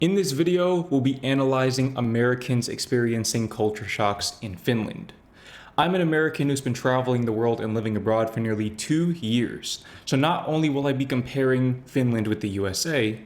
In this video, we'll be analyzing Americans experiencing culture shocks in Finland. I'm an American who's been traveling the world and living abroad for nearly 2 years. So not only will I be comparing Finland with the USA,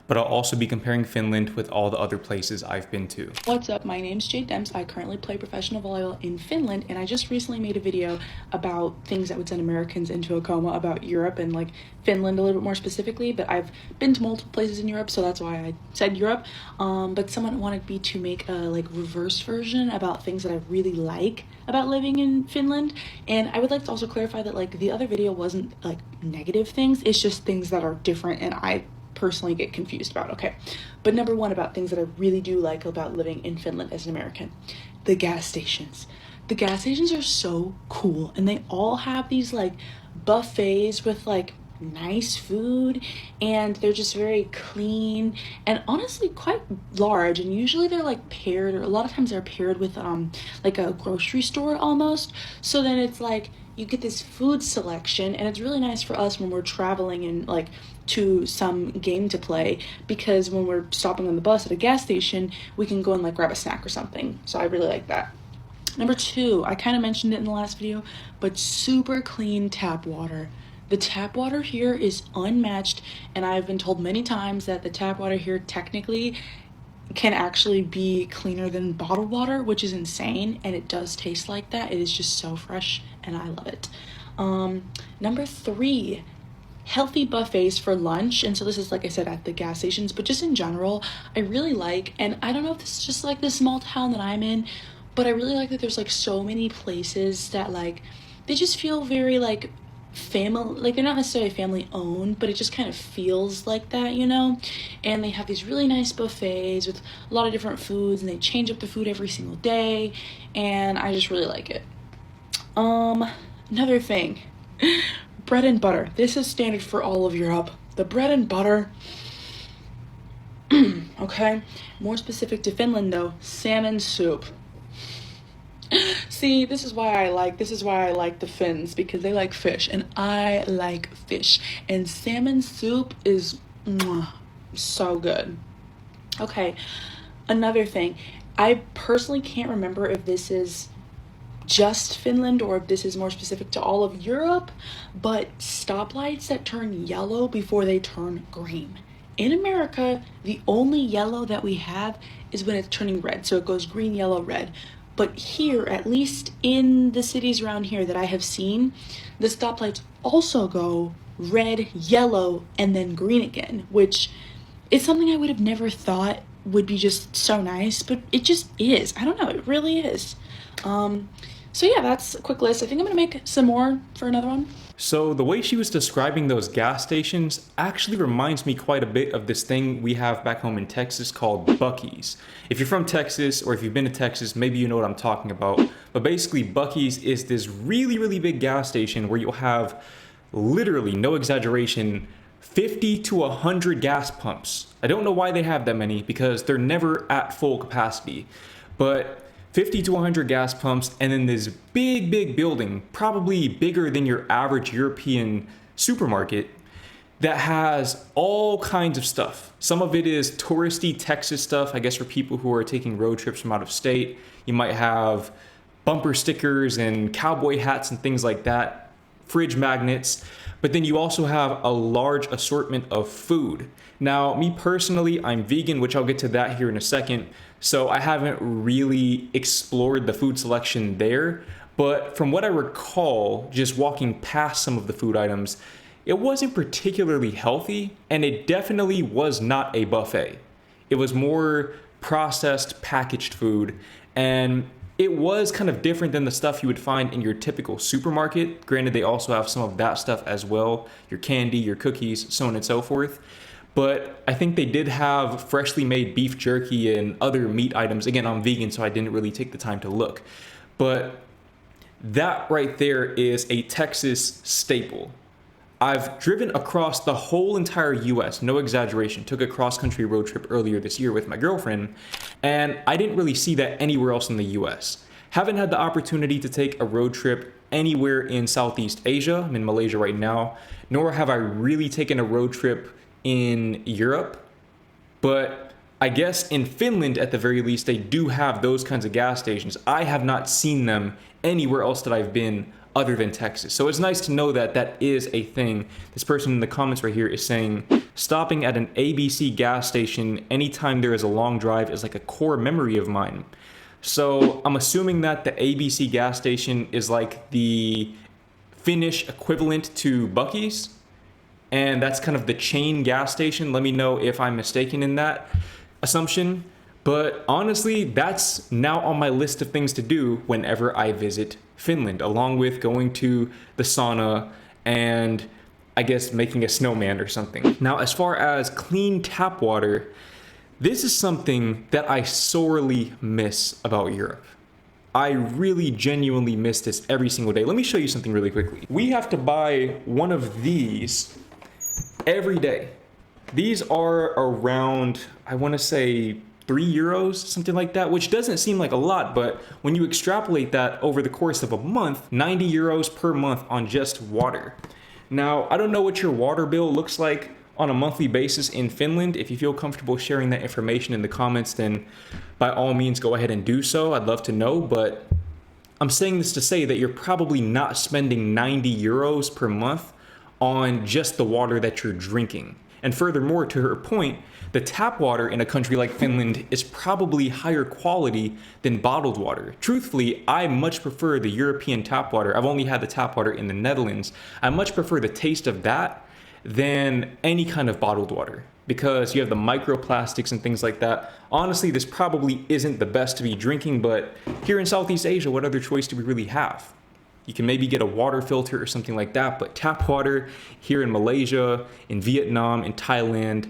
but I'll also be comparing Finland with all the other places I've been to. What's up? My name's Jade Dems. I currently play professional volleyball in Finland, and I just recently made a video about things that would send Americans into a coma about Europe and like Finland a little bit more specifically, but I've been to multiple places in Europe, so that's why I said Europe. But someone wanted me to make a like reverse version about things that I really like about living in Finland, and I would like to also clarify that like the other video wasn't like negative things, it's just things that are different and I personally get confused about. Okay, but number one, about things that I really do like about living in Finland as an American: the gas stations. The gas stations are so cool, and they all have these like buffets with like nice food, and they're just very clean and honestly quite large, and usually they're like paired, or a lot of times they're paired with like a grocery store almost, so then it's like you get this food selection, and it's really nice for us when we're traveling and like to some game to play, because when we're stopping on the bus at a gas station, we can go and like grab a snack or something. So I really like that. Number two, I kind of mentioned it in the last video, but super clean tap water. The tap water here is unmatched, and I've been told many times that the tap water here technically can actually be cleaner than bottled water, which is insane, and it does taste like that. It is just so fresh, and I love it. Number three, healthy buffets for lunch. And so this is, like I said, at the gas stations, but just in general, I really like, and I don't know if this is just like the small town that I'm in, but I really like that there's like so many places that like, they just feel very like family, like they're not necessarily family owned, but it just kind of feels like that, you know? And they have these really nice buffets with a lot of different foods, and they change up the food every single day, and I just really like it. Another thing, bread and butter. This is standard for all of Europe. The bread and butter. Okay, more specific to Finland though, salmon soup. See, this is why I like the Finns, because they like fish and I like fish, and salmon soup is so good. Okay, another thing, I personally can't remember if this is just Finland or if this is more specific to all of Europe, but stoplights that turn yellow before they turn green. In America, the only yellow that we have is when it's turning red, so it goes green, yellow, red. But here, at least in the cities around here that I have seen, the stoplights also go red, yellow, and then green again, which is something I would have never thought would be just so nice, but it just is. I don't know, it really is. So yeah, that's a quick list. I think I'm gonna make some more for another one. So the way she was describing those gas stations actually reminds me quite a bit of this thing we have back home in Texas called Buc-ee's. If you're from Texas, or if you've been to Texas, maybe you know what I'm talking about. But basically, Buc-ee's is this really, really big gas station where you'll have, literally, no exaggeration, 50 to 100 gas pumps. I don't know why they have that many, because they're never at full capacity. But 50 to 100 gas pumps, and then this big, big building, probably bigger than your average European supermarket, that has all kinds of stuff. Some of it is touristy Texas stuff, I guess for people who are taking road trips from out of state. You might have bumper stickers and cowboy hats and things like that, fridge magnets, but then you also have a large assortment of food. Now, me personally, I'm vegan, which I'll get to that here in a second, so I haven't really explored the food selection there, but from what I recall, just walking past some of the food items, it wasn't particularly healthy, and it definitely was not a buffet. It was more processed, packaged food, and it was kind of different than the stuff you would find in your typical supermarket. Granted, they also have some of that stuff as well, your candy, your cookies, so on and so forth. But I think they did have freshly made beef jerky and other meat items. Again, I'm vegan, so I didn't really take the time to look. But that right there is a Texas staple. I've driven across the whole entire US, no exaggeration, took a cross-country road trip earlier this year with my girlfriend, and I didn't really see that anywhere else in the US. Haven't had the opportunity to take a road trip anywhere in Southeast Asia. I'm in Malaysia right now, nor have I really taken a road trip in Europe, but I guess in Finland, at the very least, they do have those kinds of gas stations. I have not seen them anywhere else that I've been other than Texas. So it's nice to know that that is a thing. This person in the comments right here is saying, stopping at an ABC gas station anytime there is a long drive is like a core memory of mine. So I'm assuming that the ABC gas station is like the Finnish equivalent to Buc-ee's, and that's kind of the chain gas station. Let me know if I'm mistaken in that assumption. But honestly, that's now on my list of things to do whenever I visit Finland, along with going to the sauna and I guess making a snowman or something. Now, as far as clean tap water, this is something that I sorely miss about Europe. I really genuinely miss this every single day. Let me show you something really quickly. We have to buy one of these every day. These are around, I want to say, €3, something like that, which doesn't seem like a lot, but when you extrapolate that over the course of a month, €90 per month on just water. Now, I don't know what your water bill looks like on a monthly basis in Finland. If you feel comfortable sharing that information in the comments, then by all means go ahead and do so. I'd love to know, but I'm saying this to say that you're probably not spending €90 per month on just the water that you're drinking. And furthermore, to her point, the tap water in a country like Finland is probably higher quality than bottled water. Truthfully, I much prefer the European tap water. I've only had the tap water in the Netherlands. I much prefer the taste of that than any kind of bottled water, because you have the microplastics and things like that. Honestly, this probably isn't the best to be drinking, but here in Southeast Asia, what other choice do we really have? You can maybe get a water filter or something like that, but tap water here in Malaysia, in Vietnam, in Thailand,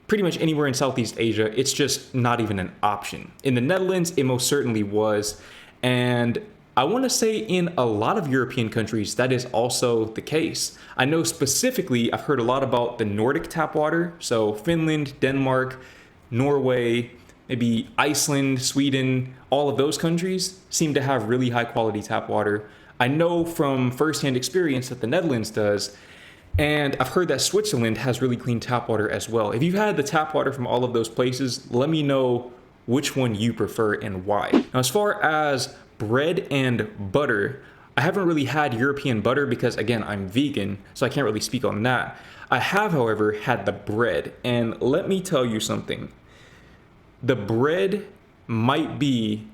pretty much anywhere in Southeast Asia, it's just not even an option. In the Netherlands, it most certainly was. And I want to say in a lot of European countries, that is also the case. I know specifically, I've heard a lot about the Nordic tap water. So Finland, Denmark, Norway, maybe Iceland, Sweden, all of those countries seem to have really high quality tap water. I know from firsthand experience that the Netherlands does, and I've heard that Switzerland has really clean tap water as well. If you've had the tap water from all of those places, let me know which one you prefer and why. Now, as far as bread and butter, I haven't really had European butter because, again, I'm vegan, so I can't really speak on that. I have, however, had the bread, and let me tell you something. The bread might be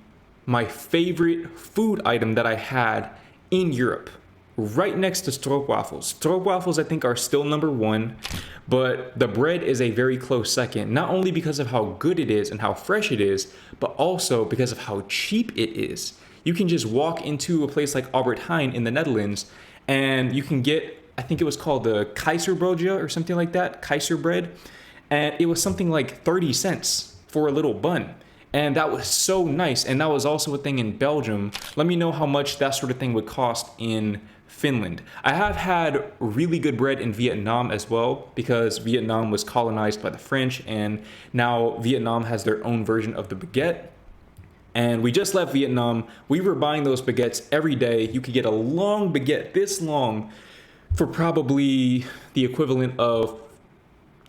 my favorite food item that I had in Europe, right next to stroopwafels. Stroopwafels, I think, are still number one, but the bread is a very close second, not only because of how good it is and how fresh it is, but also because of how cheap it is. You can just walk into a place like Albert Heijn in the Netherlands, and you can get, I think it was called the Keizerbroodje or something like that, Keizer bread, and it was something like 30 cents for a little bun. And that was so nice. And that was also a thing in Belgium. Let me know how much that sort of thing would cost in Finland. I have had really good bread in Vietnam as well, because Vietnam was colonized by the French, and now Vietnam has their own version of the baguette. And we just left Vietnam. We were buying those baguettes every day. You could get a long baguette this long for probably the equivalent of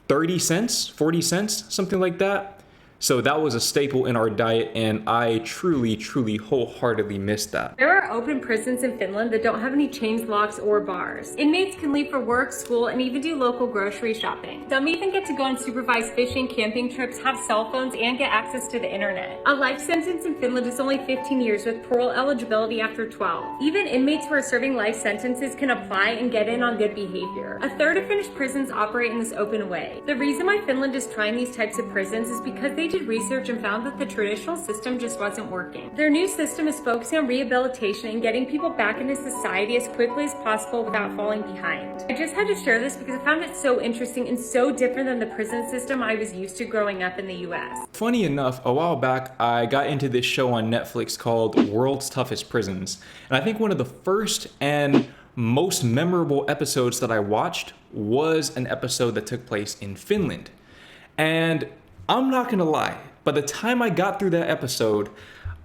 30 cents, 40 cents, something like that. So that was a staple in our diet, and I truly, truly, wholeheartedly missed that. There are open prisons in Finland that don't have any chains, locks, or bars. Inmates can leave for work, school, and even do local grocery shopping. Some even get to go on supervised fishing, camping trips, have cell phones, and get access to the internet. A life sentence in Finland is only 15 years with parole eligibility after 12. Even inmates who are serving life sentences can apply and get in on good behavior. A third of Finnish prisons operate in this open way. The reason why Finland is trying these types of prisons is because they did research and found that the traditional system just wasn't working. Their new system is focusing on rehabilitation and getting people back into society as quickly as possible without falling behind. I just had to share this because I found it so interesting and so different than the prison system I was used to growing up in the US. Funny enough, a while back, I got into this show on Netflix called World's Toughest Prisons. And I think one of the first and most memorable episodes that I watched was an episode that took place in Finland. And I'm not gonna lie, by the time I got through that episode,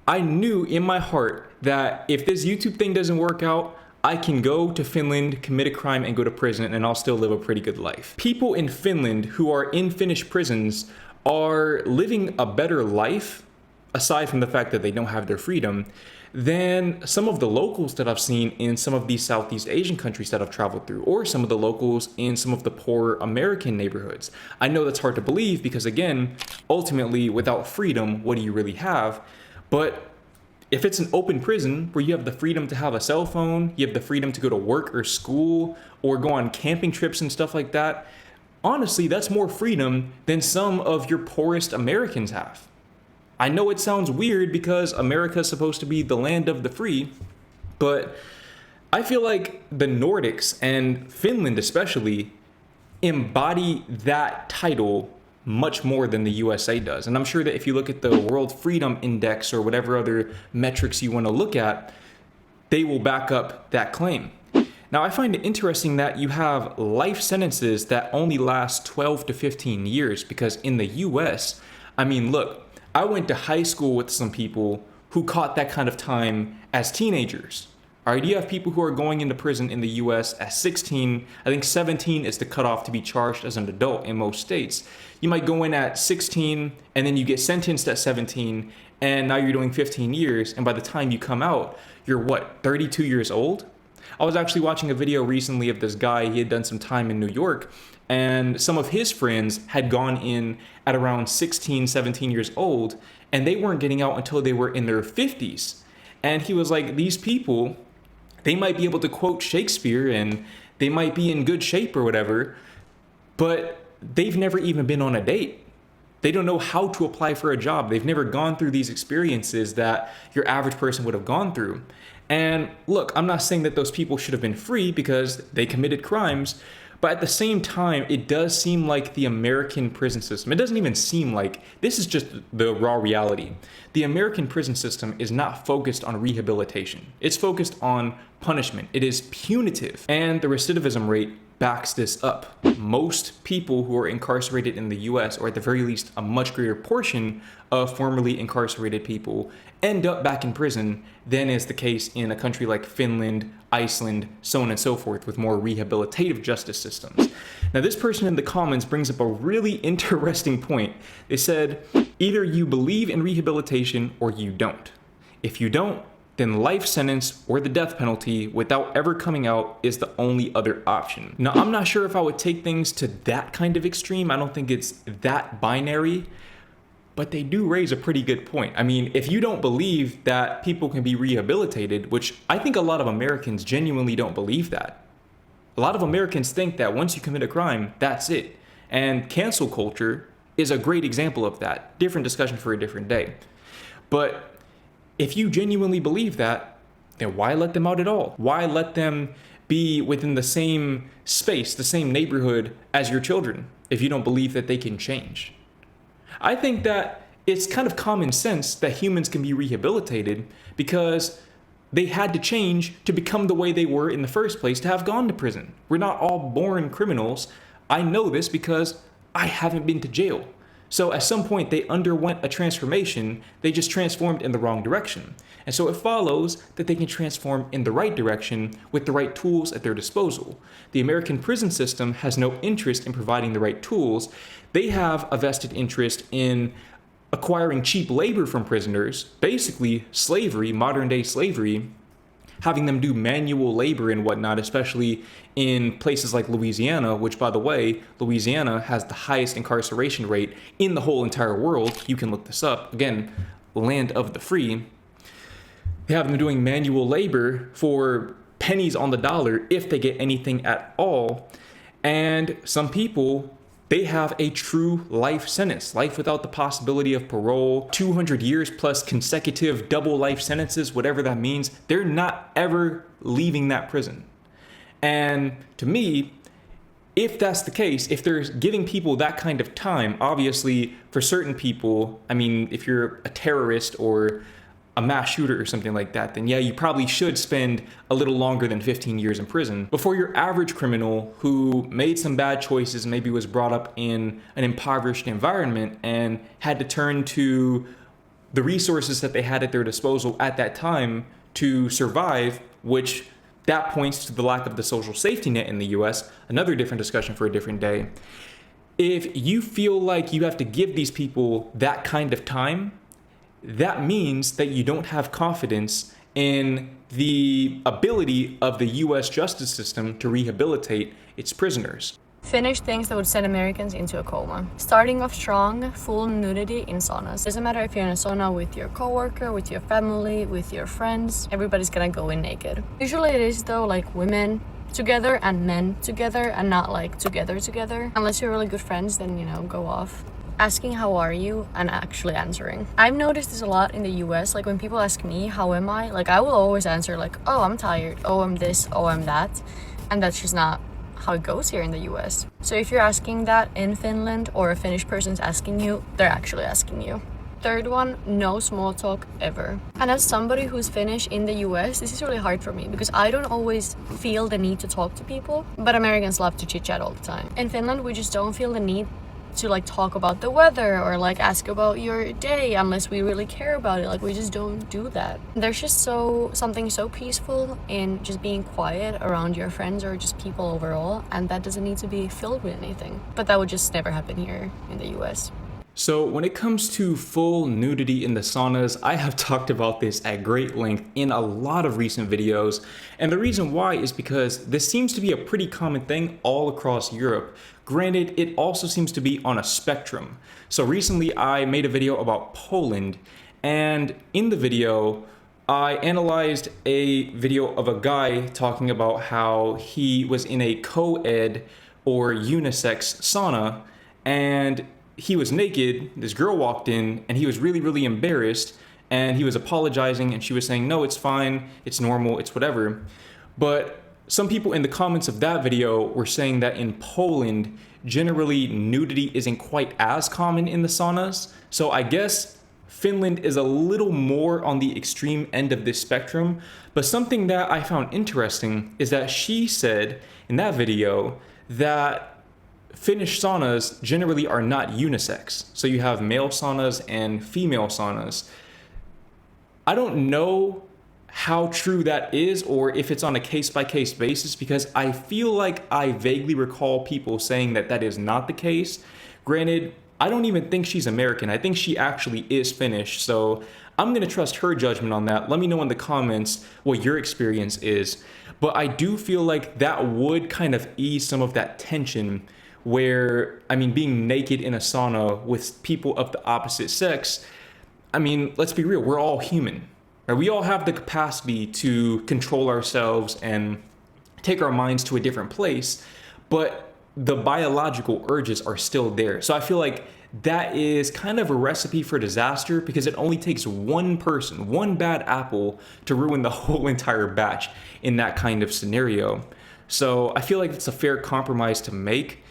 I knew in my heart that if this YouTube thing doesn't work out, I can go to Finland, commit a crime, and go to prison, and I'll still live a pretty good life. People in Finland who are in Finnish prisons are living a better life, aside from the fact that they don't have their freedom, than some of the locals that I've seen in some of these Southeast Asian countries that I've traveled through, or some of the locals in some of the poorer American neighborhoods. I know that's hard to believe because, again, ultimately, without freedom, what do you really have? But if it's an open prison where you have the freedom to have a cell phone, you have the freedom to go to work or school, or go on camping trips and stuff like that, honestly, that's more freedom than some of your poorest Americans have. I know it sounds weird because America is supposed to be the land of the free, but I feel like the Nordics and Finland especially embody that title much more than the USA does. And I'm sure that if you look at the World Freedom Index or whatever other metrics you want to look at, they will back up that claim. Now, I find it interesting that you have life sentences that only last 12 to 15 years because in the US, I mean, look, I went to high school with some people who caught that kind of time as teenagers. All right, you have people who are going into prison in the US at 16. I think 17 is the cutoff to be charged as an adult in most states. You might go in at 16 and then you get sentenced at 17 and now you're doing 15 years. And by the time you come out, you're what, 32 years old? I was actually watching a video recently of this guy. He had done some time in New York and some of his friends had gone in at around 16, 17 years old and they weren't getting out until they were in their 50s. And he was like, these people, they might be able to quote Shakespeare and they might be in good shape or whatever, but they've never even been on a date. They don't know how to apply for a job. They've never gone through these experiences that your average person would have gone through. And look, I'm not saying that those people should have been free because they committed crimes, but at the same time, it does seem like the American prison system, it doesn't even seem like, this is just the raw reality. The American prison system is not focused on rehabilitation. It's focused on punishment. It is punitive. And the recidivism rate backs this up. Most people who are incarcerated in the US, or at the very least a much greater portion of formerly incarcerated people, end up back in prison than is the case in a country like Finland, Iceland, so on and so forth, with more rehabilitative justice systems. Now, this person in the comments brings up a really interesting point. They said, either you believe in rehabilitation or you don't. If you don't, then life sentence or the death penalty without ever coming out is the only other option. Now, I'm not sure if I would take things to that kind of extreme. I don't think it's that binary, but they do raise a pretty good point. I mean, if you don't believe that people can be rehabilitated, which I think a lot of Americans genuinely don't believe that. A lot of Americans think that once you commit a crime, that's it. And cancel culture is a great example of that. Different discussion for a different day. But if you genuinely believe that, then why let them out at all? Why let them be within the same space, the same neighborhood as your children, if you don't believe that they can change? I think that it's kind of common sense that humans can be rehabilitated because they had to change to become the way they were in the first place to have gone to prison. We're not all born criminals. I know this because I haven't been to jail. So at some point they underwent a transformation, they just transformed in the wrong direction. And so it follows that they can transform in the right direction with the right tools at their disposal. The American prison system has no interest in providing the right tools. They have a vested interest in acquiring cheap labor from prisoners, basically slavery, modern day slavery, having them do manual labor and whatnot, especially in places like Louisiana, which, by the way, Louisiana has the highest incarceration rate in the whole entire world. You can look this up. Again, land of the free. They have them doing manual labor for pennies on the dollar if they get anything at all. And some people, they have a true life sentence, life without the possibility of parole, 200 years plus consecutive double life sentences, whatever that means. They're not ever leaving that prison. And to me, if that's the case, if they're giving people that kind of time, obviously for certain people, I mean, if you're a terrorist or a mass shooter or something like that, then yeah, you probably should spend a little longer than 15 years in prison. But for your average criminal who made some bad choices, maybe was brought up in an impoverished environment and had to turn to the resources that they had at their disposal at that time to survive, which that points to the lack of the social safety net in the US, another different discussion for a different day. If you feel like you have to give these people that kind of time, that means that you don't have confidence in the ability of the US justice system to rehabilitate its prisoners. Finnish things that would send Americans into a coma. Starting off strong, full nudity in saunas. Doesn't matter if you're in a sauna with your coworker, with your family, with your friends, everybody's gonna go in naked. Usually it is though like women together and men together and not like together. Unless you're really good friends, then go off. Asking how are you and actually answering. I've noticed this a lot in the US, like when people ask me how am I, like I will always answer like, oh I'm tired, oh I'm this, oh I'm that, and that's just not how it goes here in the US. So if you're asking that in Finland or a Finnish person's asking you, they're actually asking you. Third one, no small talk ever. And as somebody who's Finnish in the US, this is really hard for me because I don't always feel the need to talk to people, but Americans love to chit chat all the time. In Finland, we just don't feel the need to like talk about the weather or like ask about your day unless we really care about it. Like we just don't do that. There's just something so peaceful in just being quiet around your friends or just people overall, and that doesn't need to be filled with anything. But that would just never happen here in the US. So when it comes to full nudity in the saunas, I have talked about this at great length in a lot of recent videos. And the reason why is because this seems to be a pretty common thing all across Europe. Granted, it also seems to be on a spectrum. So recently I made a video about Poland, and in the video, I analyzed a video of a guy talking about how he was in a co-ed or unisex sauna, and he was naked. This girl walked in and he was really embarrassed, and he was apologizing, and she was saying, no, it's fine, it's normal, it's whatever. But some people in the comments of that video were saying that in Poland, generally nudity isn't quite as common in the saunas. So I guess Finland is a little more on the extreme end of this spectrum. But something that I found interesting is that she said in that video that Finnish saunas generally are not unisex. So you have male saunas and female saunas. I don't know how true that is or if it's on a case-by-case basis, because I feel like I vaguely recall people saying that that is not the case. Granted, I don't even think she's American. I think she actually is Finnish, so I'm gonna trust her judgment on that. Let me know in the comments what your experience is. But I do feel like that would kind of ease some of that tension where, I mean, being naked in a sauna with people of the opposite sex, I mean, let's be real, we're all human. We all have the capacity to control ourselves and take our minds to a different place, but the biological urges are still there. So I feel like that is kind of a recipe for disaster, because it only takes one person, one bad apple, to ruin the whole entire batch in that kind of scenario. So I feel like it's a fair compromise to make,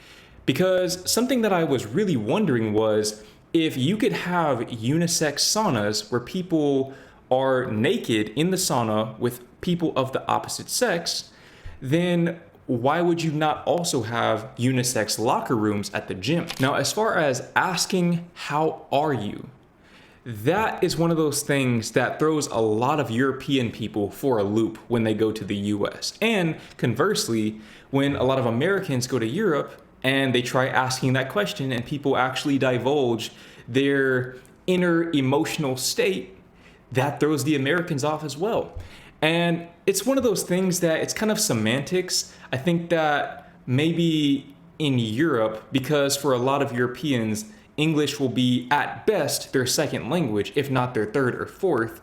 because something that I was really wondering was if you could have unisex saunas where people are naked in the sauna with people of the opposite sex, then why would you not also have unisex locker rooms at the gym? Now, as far as asking, how are you? That is one of those things that throws a lot of European people for a loop when they go to the US. And conversely, when a lot of Americans go to Europe and they try asking that question and people actually divulge their inner emotional state, that throws the Americans off as well. And it's one of those things that it's kind of semantics. I think that maybe in Europe, because for a lot of Europeans, English will be at best their second language, if not their third or fourth,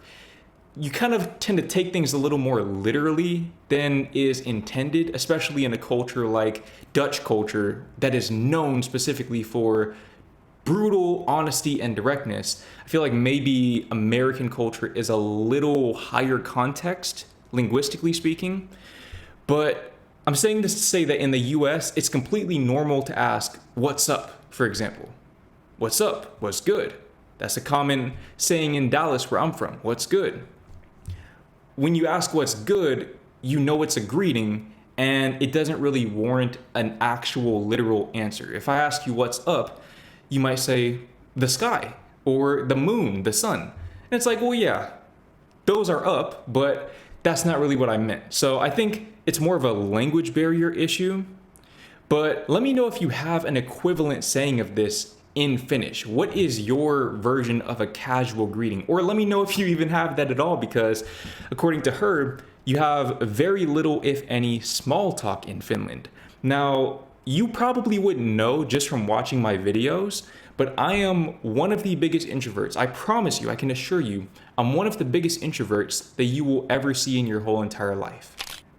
you kind of tend to take things a little more literally than is intended, especially in a culture like Dutch culture that is known specifically for brutal honesty and directness. I feel like maybe American culture is a little higher context, linguistically speaking. But I'm saying this to say that in the US, it's completely normal to ask, what's up, for example. What's up? What's good? That's a common saying in Dallas, where I'm from. What's good? When you ask what's good, you know it's a greeting, and it doesn't really warrant an actual literal answer. If I ask you what's up, you might say the sky or the moon, the sun. And it's like, well, yeah, those are up, but that's not really what I meant. So I think it's more of a language barrier issue. But let me know if you have an equivalent saying of this in Finnish. What is your version of a casual greeting? Or let me know if you even have that at all, because according to her, you have very little, if any, small talk in Finland. Now, you probably wouldn't know just from watching my videos, but I am one of the biggest introverts. I promise you, I can assure you, I'm one of the biggest introverts that you will ever see in your whole entire life.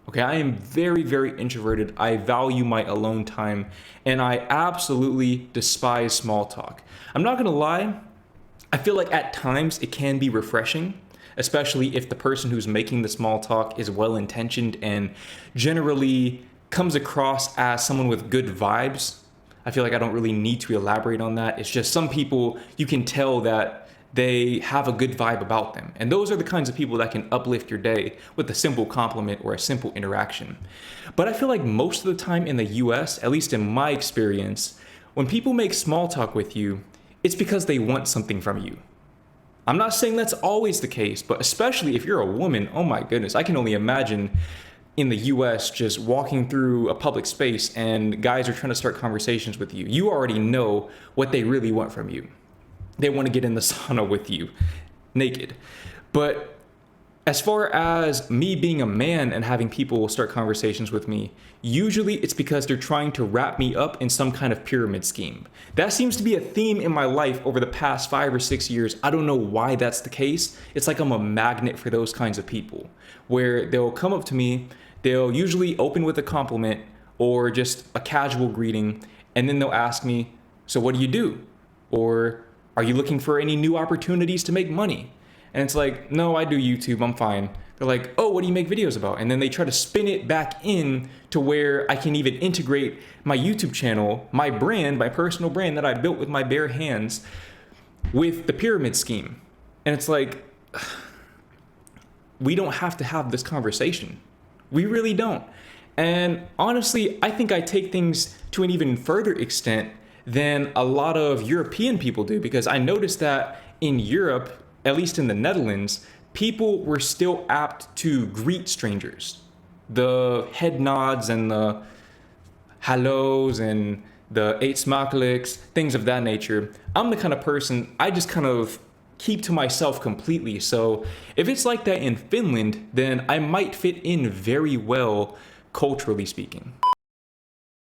Okay, I am very, very introverted. I value my alone time, and I absolutely despise small talk. I'm not gonna lie, I feel like at times it can be refreshing, especially if the person who's making the small talk is well-intentioned and generally comes across as someone with good vibes. I feel like I don't really need to elaborate on that. It's just some people, you can tell that they have a good vibe about them. And those are the kinds of people that can uplift your day with a simple compliment or a simple interaction. But I feel like most of the time in the US, at least in my experience, when people make small talk with you, it's because they want something from you. I'm not saying that's always the case, but especially if you're a woman, oh my goodness, I can only imagine in the US just walking through a public space and guys are trying to start conversations with you. You already know what they really want from you. They want to get in the sauna with you, naked. But as far as me being a man and having people start conversations with me, usually it's because they're trying to wrap me up in some kind of pyramid scheme. That seems to be a theme in my life over the past 5 or 6 years. I don't know why that's the case. It's like I'm a magnet for those kinds of people, where they'll come up to me, they'll usually open with a compliment or just a casual greeting, and then they'll ask me, so what do you do? Or are you looking for any new opportunities to make money? And it's like, no, I do YouTube, I'm fine. They're like, oh, what do you make videos about? And then they try to spin it back in to where I can even integrate my YouTube channel, my brand, my personal brand that I built with my bare hands with the pyramid scheme. And it's like, we don't have to have this conversation. We really don't. And honestly, I think I take things to an even further extent than a lot of European people do, because I noticed that in Europe, at least in the Netherlands, people were still apt to greet strangers. The head nods and the hallo's and the eet smakelijks, things of that nature. I'm the kind of person, I just kind of keep to myself completely. So if it's like that in Finland, then I might fit in very well, culturally speaking.